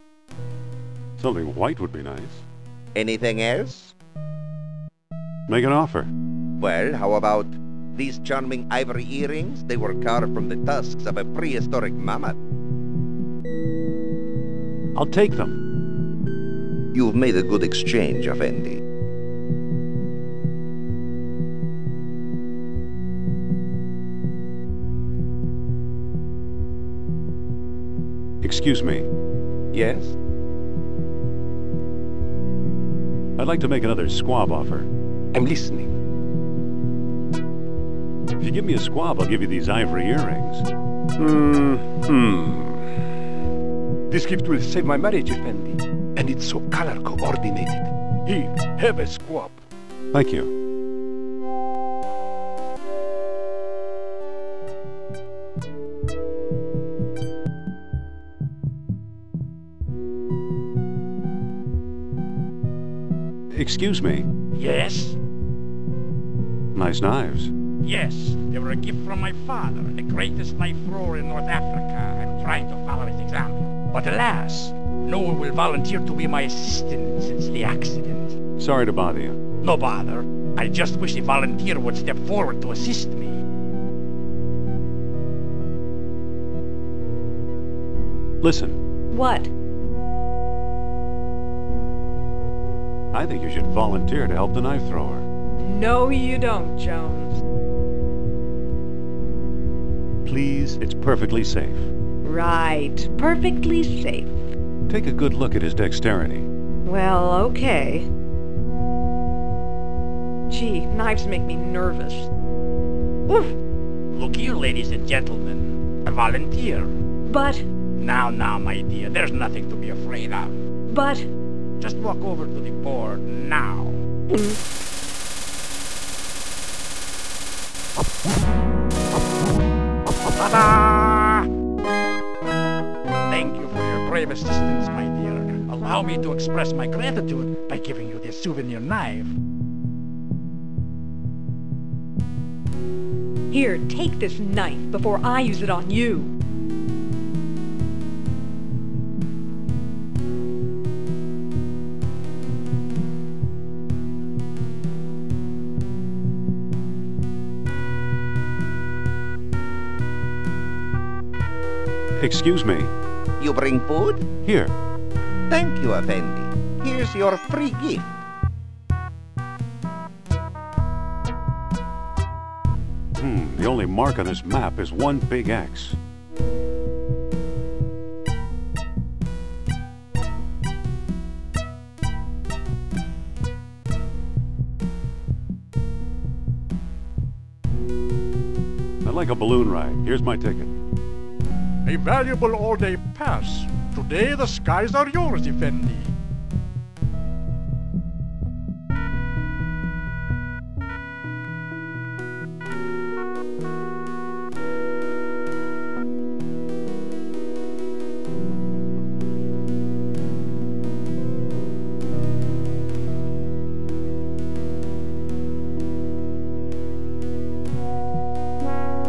Something white would be nice. Anything else? Make an offer. Well, how about these charming ivory earrings? They were carved from the tusks of a prehistoric mammoth. I'll take them. You've made a good exchange, Effendi. Excuse me. Yes? I'd like to make another squab offer. I'm listening. If you give me a squab, I'll give you these ivory earrings. This gift will save my marriage, Effendi. And it's so color coordinated. Here, have a squab. Thank you. Excuse me. Yes? Nice knives. Yes, they were a gift from my father, the greatest knife thrower in North Africa. I'm trying to follow his example. But alas, no one will volunteer to be my assistant since the accident. Sorry to bother you. No bother. I just wish a volunteer would step forward to assist me. Listen. What? I think you should volunteer to help the knife thrower. No, you don't, Jones. Please, it's perfectly safe. Right. Perfectly safe. Take a good look at his dexterity. Well, okay. Gee, knives make me nervous. Oof! Look here, ladies and gentlemen. I volunteer. But... Now, my dear, there's nothing to be afraid of. But... Just walk over to the board now. Ta-da! Thank you for your brave assistance, my dear. Allow me to express my gratitude by giving you this souvenir knife. Here, take this knife before I use it on you. Excuse me. You bring food? Here. Thank you, Effendi. Here's your free gift. The only mark on this map is one big X. I'd like a balloon ride. Here's my ticket. A valuable all-day pass. Today the skies are yours, Effendi.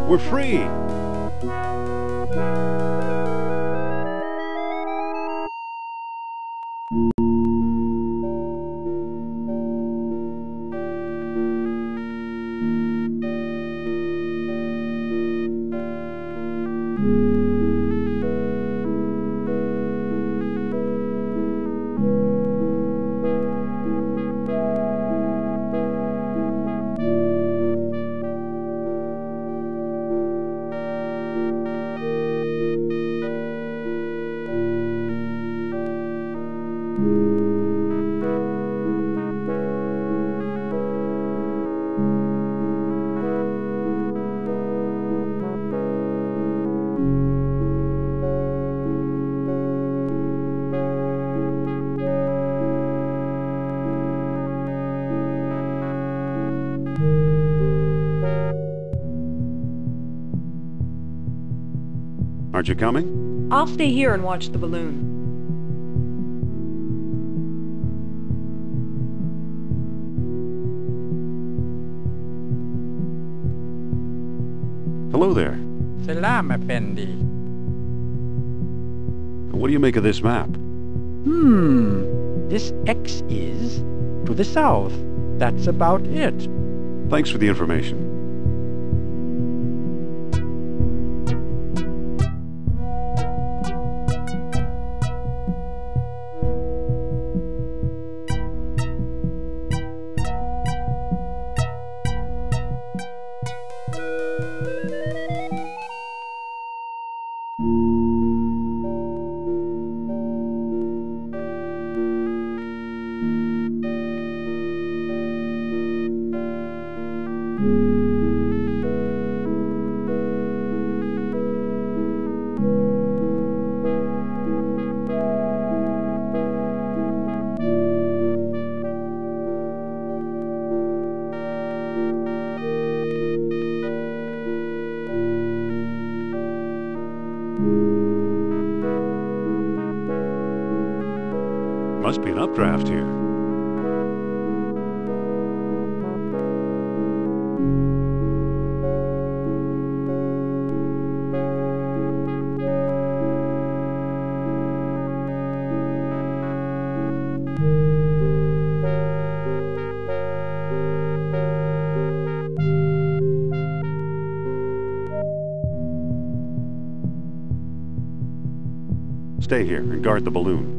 We're free! Aren't you coming? I'll stay here and watch the balloon. Hello there. Salam, Effendi. What do you make of this map? This X is to the south. That's about it. Thanks for the information. Must be an updraft here. Stay here and guard the balloon.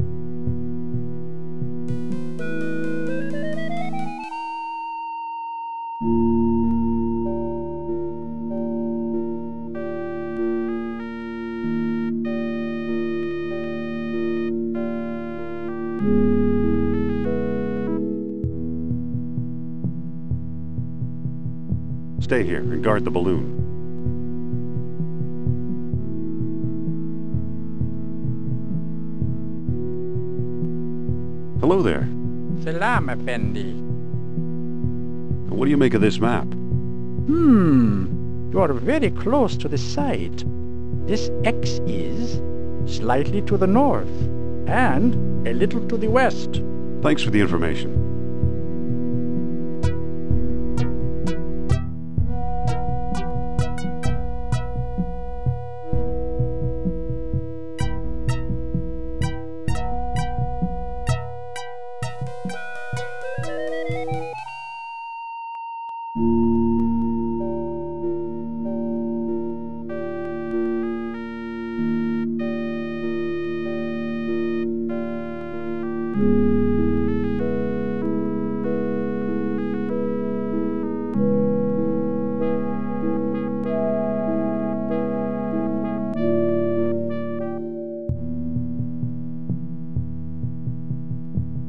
Stay here and guard the balloon. Hello there. Salam, Effendi. What do you make of this map? You are very close to the site. This X is slightly to the north and a little to the west. Thanks for the information.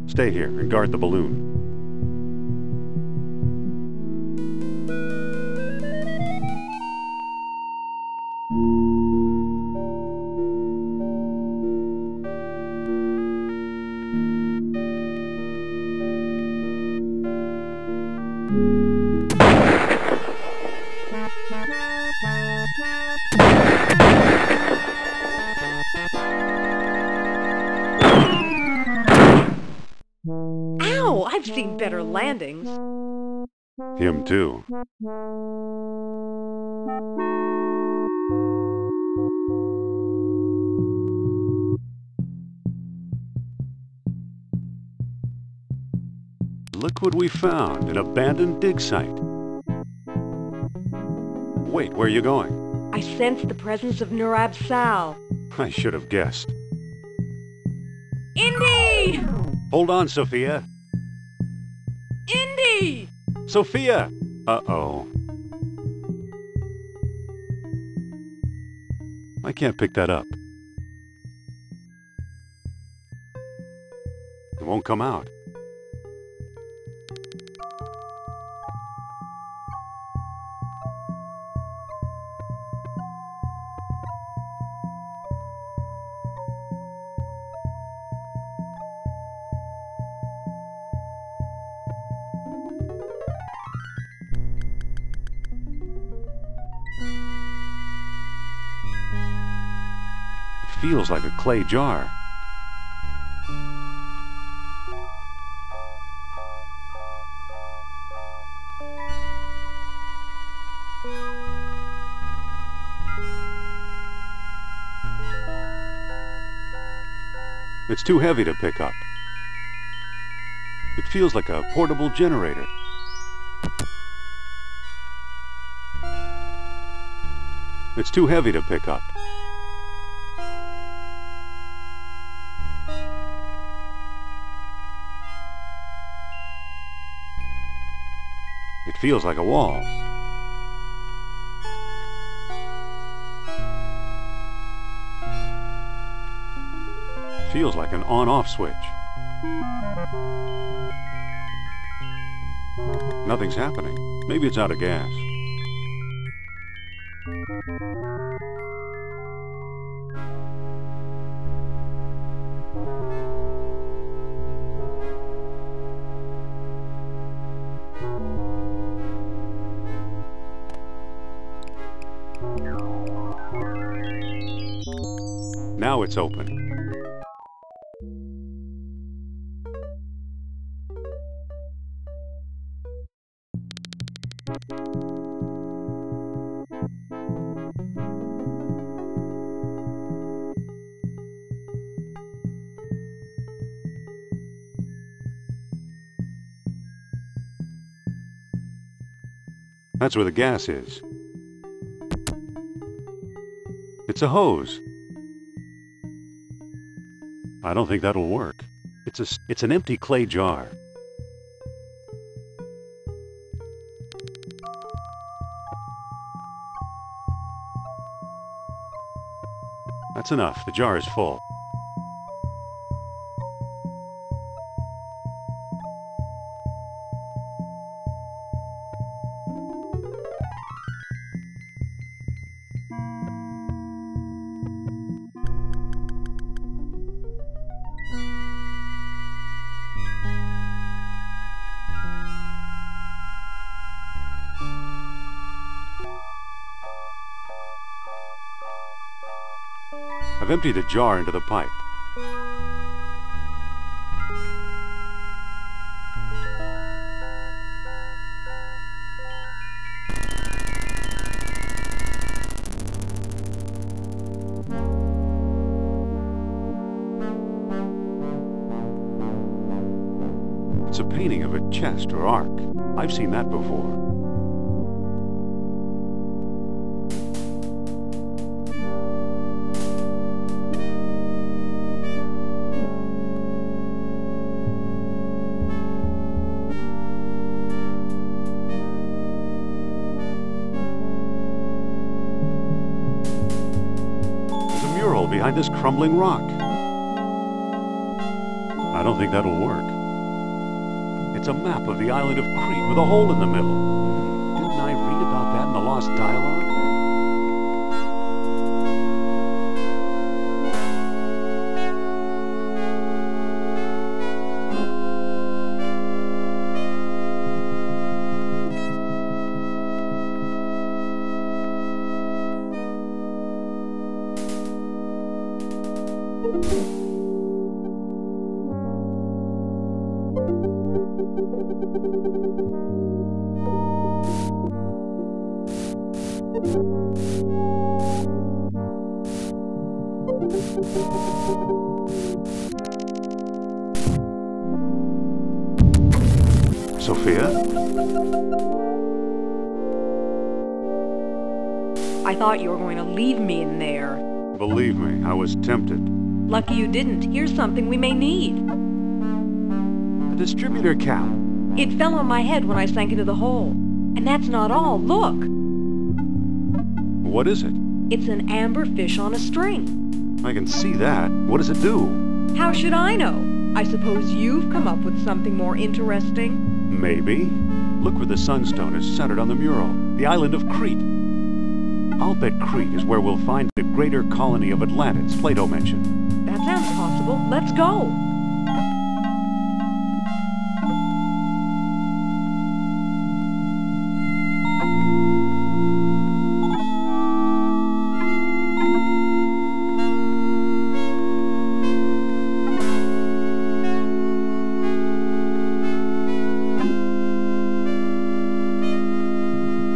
Stay here and guard the balloon. Ow! I've seen better landings. Him too. Look what we found, an abandoned dig site. Wait, where are you going? I sense the presence of Nurab Sal. I should have guessed. Indy! Hold on, Sophia. Indy! Sophia! Uh-oh. I can't pick that up. It won't come out. Feels like a clay jar. It's too heavy to pick up. It feels like a portable generator. It's too heavy to pick up. It feels like a wall. It feels like an on-off switch. Nothing's happening. Maybe it's out of gas. Now it's open. That's where the gas is. It's a hose. I don't think that'll work. It's an empty clay jar. That's enough. The jar is full. I've emptied the jar into the pipe. It's a painting of a chest or ark. I've seen that before. There's a mural behind this crumbling rock. I don't think that'll work. It's a map of the island of Crete with a hole in the middle. Didn't I read about that in the Lost Dialogue? Sophia? I thought you were going to leave me in there. Believe me, I was tempted. Lucky you didn't. Here's something we may need. The distributor cap. It fell on my head when I sank into the hole. And that's not all. Look! What is it? It's an amber fish on a string. I can see that. What does it do? How should I know? I suppose you've come up with something more interesting? Maybe. Look where the sunstone is centered on the mural. The island of Crete. I'll bet Crete is where we'll find the greater colony of Atlantis Plato mentioned. That sounds possible. Let's go.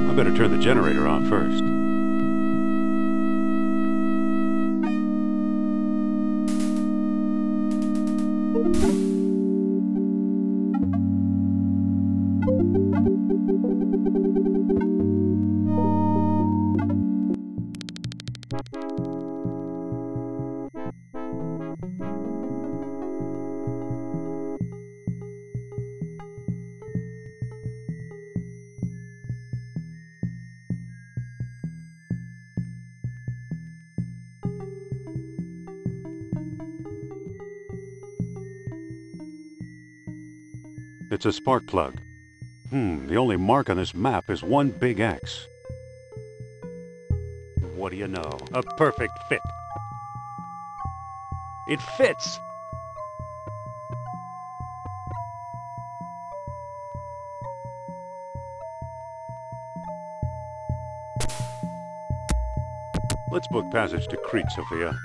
I better turn the generator on first. It's a spark plug. The only mark on this map is one big X. What do you know? A perfect fit. It fits! Let's book passage to Crete, Sophia.